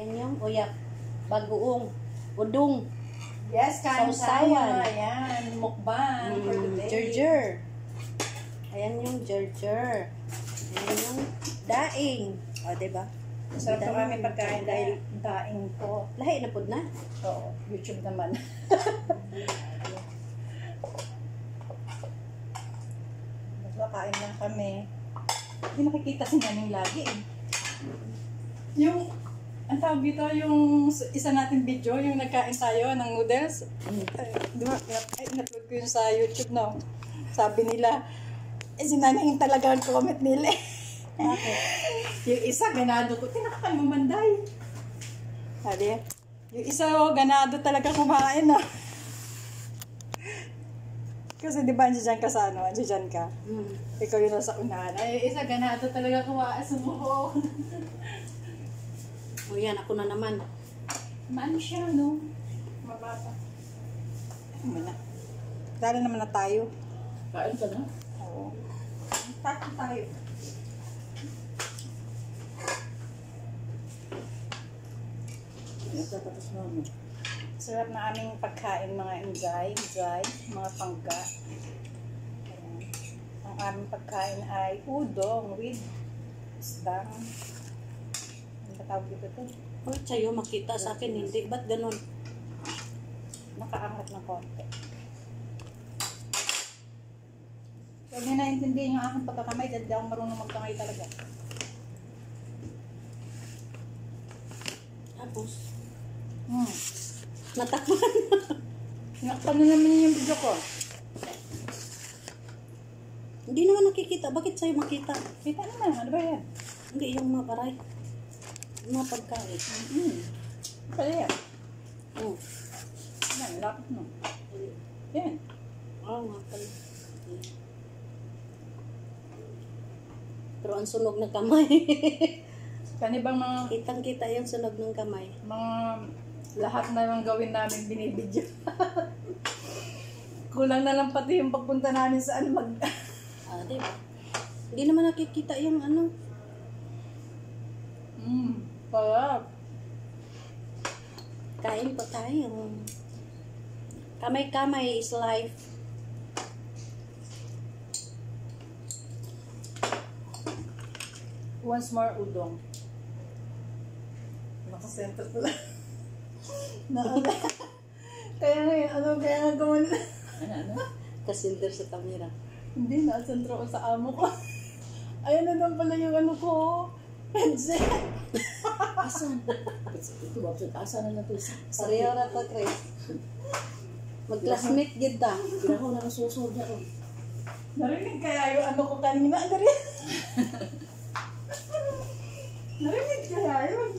Yan yung uyak. Bagoong. Udong. Yes, kain tayo. Sausawan. Ayan, mukbang for today. Gerger. Ayan yung gerger. Ayan yung daing. O, diba? Sarap po kami pagkain dahil daing po. Lahi na po na. Oo, YouTube naman. Magkakain lang kami. Hindi nakikita si Naning lagi eh. Yung, ang tawag dito, yung isa nating video, yung nagkain tayo ng noodles. Di ba, in-upload ko yun sa YouTube, no? Sabi nila, si Naning talaga ang comment nila eh. Okay. Yung isa, ganado ko. Tinakakan mo, Manday. Sabi, yung isa, ganado talaga kumain, no? Kasi di ba, andiyan ka sa ano? Andiyan ka. Ikaw yun nasa unahan. Ay, yung isa, ganado talaga kumain sa buho. O yan, ako na naman. Maano siya, no? Mababa. Ay, muna. Dala naman na tayo. Kain ka na? Oo. Tato tayo. Nagtatapos na mo. Sarap na aming pagkain, mga enjoy, mga pangga. Ayan. Ang aming pagkain ay udong with isdang. Ang katawag dito ito. O, sa'yo makita sa akin, hindi. Ba't ganun? Nakaangat ng konti. Huwag niyo naintindihan yung aking pagkakamay dahil di ako marunong magkamay talaga. Tapos, Natakpan. Nakpan na naman yung video ko. hindi naman nakikita. Bakit sa'yo makita? Kita naman, ano ba yan? Hindi, yung mga baray. Yung mga pagkain. Kaya yan. Oh. Yan, lapit mo. Yan. Oo nga pala. Pero ang sunog ng kamay. Kanibang mga Kitang-kita yung sunog ng kamay. lahat na lang gawin namin binibidyo. Kulang na lang pati yung pagpunta namin sa ano Diba? Hindi naman nakikita yung ano. Sarap. Kain pa tayo. Kamay-kamay is life. Once more udong. Nakasenter ko lang. Kaya nga yung kaya nga gawin. Ano? Kasinter sa kamera. Hindi, nasentro ko sa amo ko. Ayan na lang pala yung ano ko. Headset. Asan? Ito ba? Asan na ito? Pareho na to, Chris. Mag-classmate gid ta. Ginaho na nasusod na ko. Narinig kaya yung ano ko kanina. Narinig kaya yun.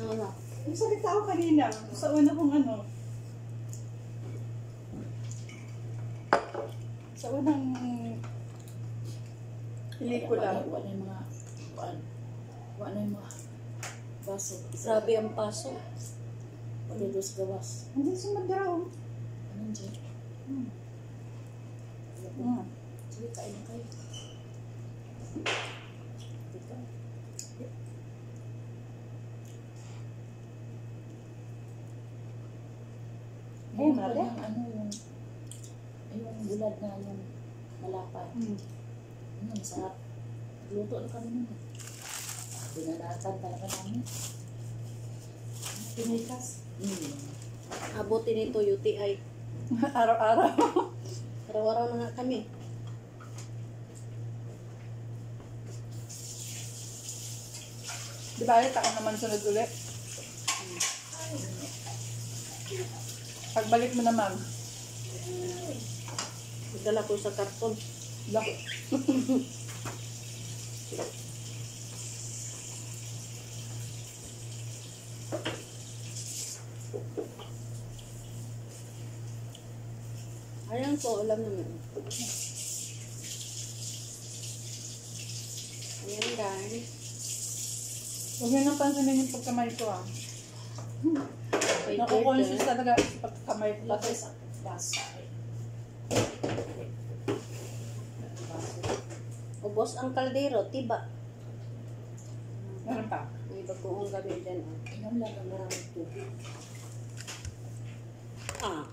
Ano? Yung salita ko kanina. Sa una kong ano. Sa unang pelikula. Wala yung mga wala yung mga baso. Grabe ang paso. Wala yung dos gawas. Hindi sumadraw. Anong dyan? Sige, kain na kayo. Ito. Ay, mali. Yung bulad na yung malapad. Masarap. Luto na kami nun. Binanatan talaga namin. Pinikas. Abutin nito UTI. Araw-araw. Araw-araw na nga kami. Di ba ulit ako naman sunod ulit? Pagbalik mo naman. Magdala ko sa karton. Lock. Ayan ko, alam naman. Ayan guys. Huwag nyo nang pansinin yung pagkamay ko Naku-conscious talaga sa pagkamay ko. Lagay sa baso. Ubos ang kaldero, tiba. Meron pa. May bagoong gabi dyan. Inom lang ang maraming tubig. Ah.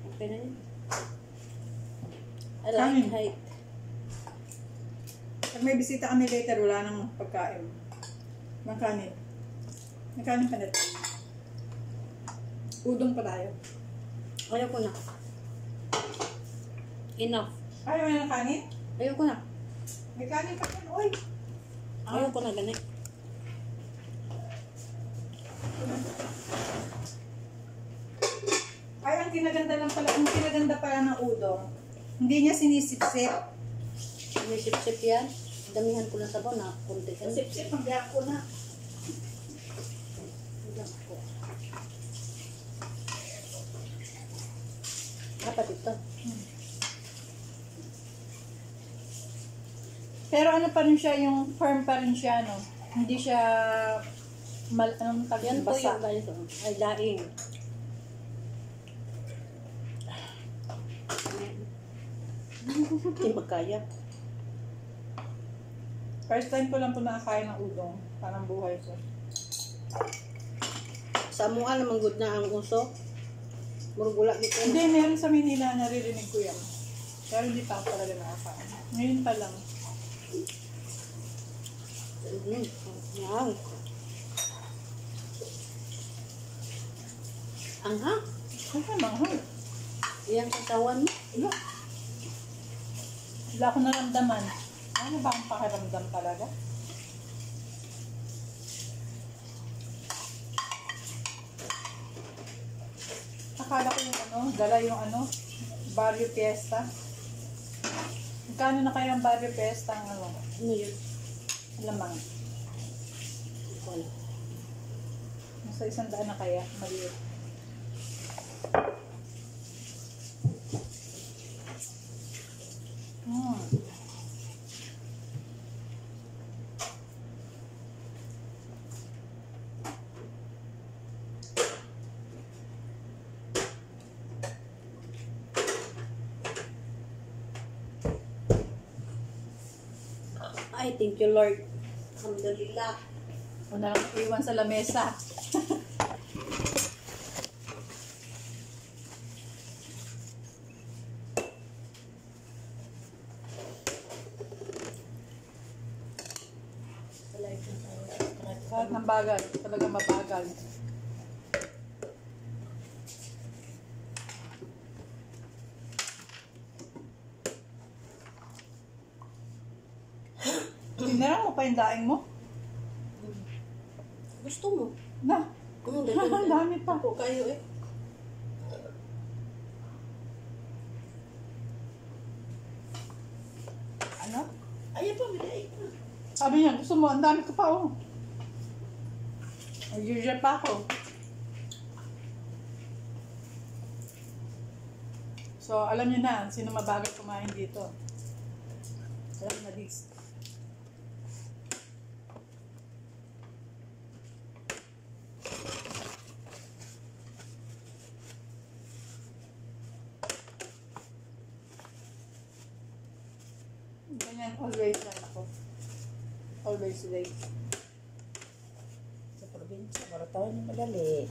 Okay na yun. I like Kanin. height. Pag may bisita kami later, wala nang pagkain. Ng kanin. Ng kanin pa natin. Udong pa tayo. Ayoko na. Enough. Ayaw mo ng kanin? Ayoko na. May kanin pa yan. Uy! Ayoko na ganit. Ay, ang kinaganda lang pala, ang kinaganda pala ng udong, hindi niya sinisipsip. Sip-sip yan. Damihan ko ng sabaw na kunti ka. Sipsip, magbiyak ko na. Udang ko. Dapat ito. Pero ano pa rin siya, yung firm pa rin siya, no? Hindi siya, anong tawag, Yan po basa. yung ganito. Ay, daing. Hindi magkaya. First time ko lang po nakakain ng udong. Parang buhay ko. Sa mua naman good na ang uso. Murugula dito. Hindi, meron sa Manila, naririnig ko yan. Pero hindi pa ako talaga nakakain. Ngayon pa lang. Yan. Angha? Ay, manghang. Iyang katawan mo. Wala. Wala ko naramdaman. Ano ba ang pakiramdam talaga? Akala ko yung dala yung Barrio Fiesta. Magkano na kaya ang Barrio Fiesta ang Ano yun? lamang? Wala. Nasa 100 na kaya? Maliit. Ay, thank you Lord. Alhamdulillah. Una lang iwan sa lamesa. Kahit ng bagal, talagang mabagal. Tinarang mo pa yung daing mo? Gusto mo? Na, ang dami pa. Ako kayo eh. Ano? Ayaw pa, may Sabi niya, gusto mo, ang dami ko pa oh. Ay, usual pa ako. So, alam niyo na, sino mabagal kumain dito. Alam na this. Ganyan, always lang ako. Always late. Sa probinsya, para tayo na madali.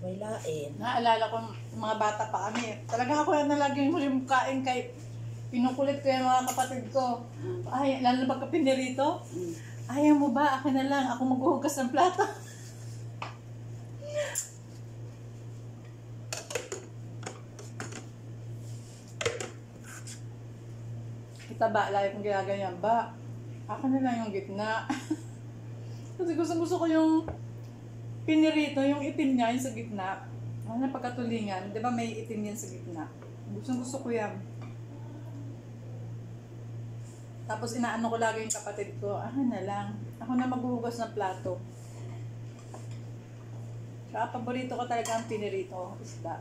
May lain. Naalala ko yung mga bata pa kami. Talaga ako na lagi yung kain kay pinukulit ko yung mga kapatid ko. Ay, lalo na pagka pinirito. Ayaw mo ba? Akin na lang. Ako maghuhugas ng plato. Kita ba? Lagi kong ginaganyan ba? Akin na lang yung gitna. Kasi gusto ko yung pinirito, yung itim niya, yung sa gitna. Ano na pagkatulingan, di ba may itim yan sa gitna? Gusto ko yan. Tapos inaano ko lagi yung kapatid ko, na lang. Ako na maghuhugas ng plato. Kaya paborito ko talaga ang pinirito, isda.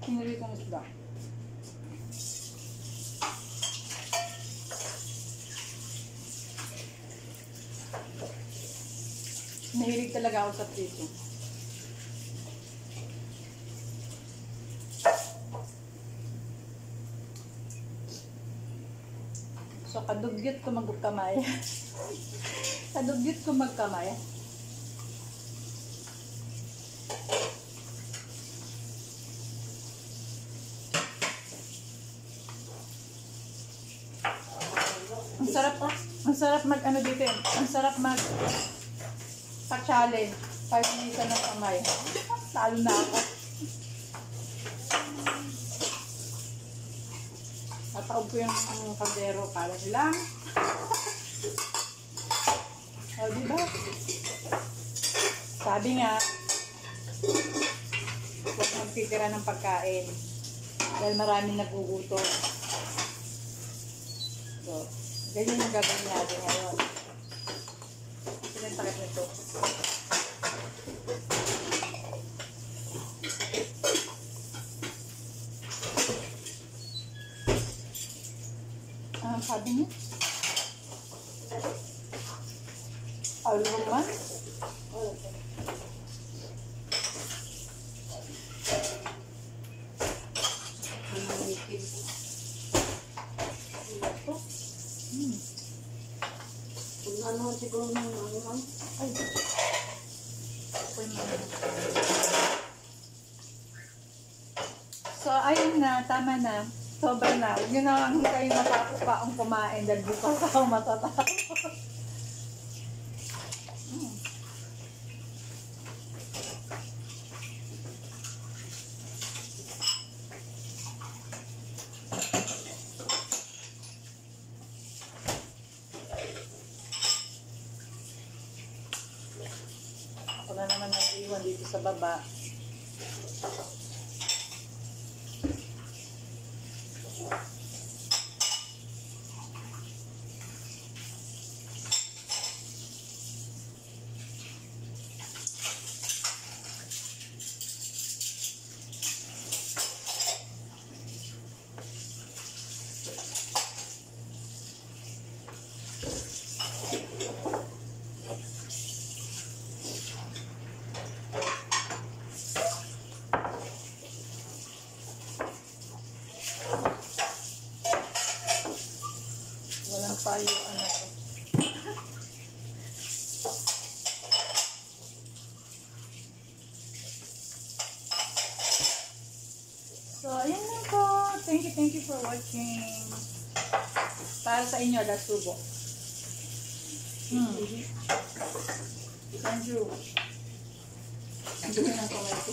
Piniritong isda. Mahilig talaga ako sa prito. So, kadugyot ko magkamay. Kadugyot ko magkamay. Ang sarap mag ano dito eh. Ang sarap mag pa-challenge. 5 minutes ng kamay. Talo na ako. Tataob ko yung kaldero para nilang. O, diba? Sabi nga, huwag magtitira ng pagkain. Dahil maraming nagugutom. So, ganyan yung gagawin natin ngayon. Ito yung takip nito. Sabi niya? Aluman? Kung ano siguro ng ano. Ay. So, ayun na. Tama na. Sobra na. Huwag nyo na lang kayo makakupaang kumain dahil bukas ako matatapos. Ako na naman nag-iwan dito sa baba. Walang payo, anak ko. So, ayan lang po. Thank you for watching. Para sa inyo, last subo. Thank you. Ang dumi ng kamay ko.